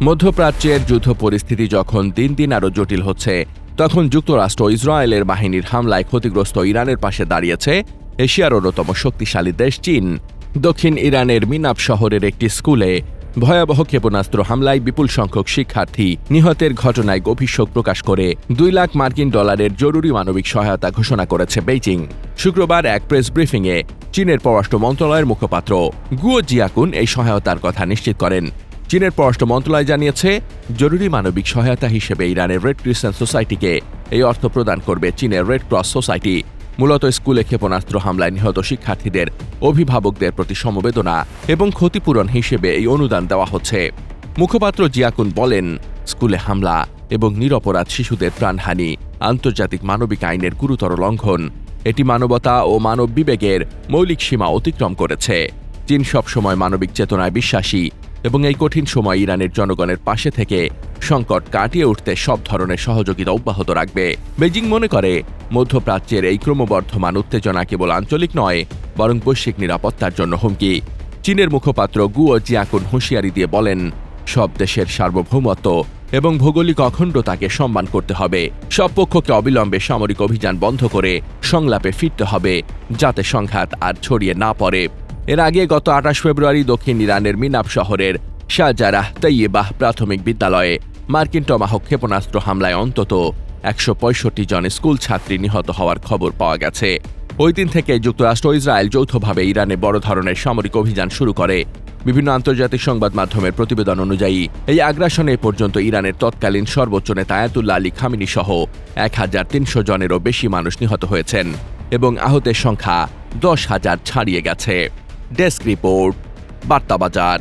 মধ্যপ্রাচ্যের যুদ্ধ পরিস্থিতি যখন দিন দিন আরও জটিল হচ্ছে, তখন যুক্তরাষ্ট্র ইসরায়েলের বাহিনীর হামলায় ক্ষতিগ্রস্ত ইরানের পাশে দাঁড়িয়েছে এশিয়ার অন্যতম শক্তিশালী দেশ চীন। দক্ষিণ ইরানের মিনাব শহরের একটি স্কুলে ভয়াবহ ক্ষেপণাস্ত্র হামলায় বিপুল সংখ্যক শিক্ষার্থী নিহতের ঘটনায় গভীর শোক প্রকাশ করে $2 লাখ জরুরি মানবিক সহায়তা ঘোষণা করেছে বেইজিং। শুক্রবার এক প্রেস ব্রিফিংয়ে চীনের পররাষ্ট্র মন্ত্রণালয়ের মুখপাত্র গুয়ো জিয়াকুন এই সহায়তার কথা নিশ্চিত করেন। চীনের পররাষ্ট্র মন্ত্রণালয় জানিয়েছে, জরুরি মানবিক সহায়তা হিসেবে ইরানের রেড ক্রিসেন্ট সোসাইটিকে এই অর্থ প্রদান করবে চীনের রেড ক্রস সোসাইটি। মূলত স্কুলে ক্ষেপণাস্ত্র হামলায় নিহত শিক্ষার্থীদের অভিভাবকদের প্রতি সমবেদনা এবং ক্ষতিপূরণ হিসেবে এই অনুদান দেওয়া হচ্ছে। মুখপাত্র জিয়াকুন বলেন, স্কুলে হামলা এবং নিরপরাধ শিশুদের প্রাণহানি আন্তর্জাতিক মানবিক আইনের গুরুতর লঙ্ঘন। এটি মানবতা ও মানব বিবেকের মৌলিক সীমা অতিক্রম করেছে। চীন সবসময় মানবিক চেতনায় বিশ্বাসী এবং এই কঠিন সময় ইরানের জনগণের পাশে থেকে সংকট কাটিয়ে উঠতে সব ধরনের সহযোগিতা অব্যাহত রাখবে। বেইজিং মনে করে, মধ্যপ্রাচ্যের এই ক্রমবর্ধমান উত্তেজনা কেবল আঞ্চলিক নয়, বরং বৈশ্বিক নিরাপত্তার জন্য হুমকি। চীনের মুখপাত্র গুয়ো জিয়াকুন হুঁশিয়ারি দিয়ে বলেন, সব দেশের সার্বভৌমত্ব এবং ভৌগোলিক অখণ্ডতাকে সম্মান করতে হবে। সব পক্ষকে অবিলম্বে সামরিক অভিযান বন্ধ করে সংলাপে ফিরতে হবে, যাতে সংঘাত আর ছড়িয়ে না পড়ে। এর আগে গত 28 ফেব্রুয়ারি দক্ষিণ ইরানের মিনাব শহরের শাহজারাহ তৈয়বাহ প্রাথমিক বিদ্যালয়ে মার্কিন টমাহক ক্ষেপণাস্ত্র হামলায় অন্তত 165 জন স্কুল ছাত্রী নিহত হওয়ার খবর পাওয়া গেছে। ওই দিন থেকে যুক্তরাষ্ট্র ও ইসরায়েল যৌথভাবে ইরানে বড় ধরনের সামরিক অভিযান শুরু করে। বিভিন্ন আন্তর্জাতিক সংবাদ মাধ্যমের প্রতিবেদন অনুযায়ী এই আগ্রাসনে পর্যন্ত ইরানের তৎকালীন সর্বোচ্চ নেতা আয়াতুল্লাহ আলী খামেনি সহ 1300 জনেরও বেশি মানুষ নিহত হয়েছেন এবং আহতের সংখ্যা 10,000 ছাড়িয়ে গেছে। ডেস্ক রিপোর্ট, বার্তা বাজার।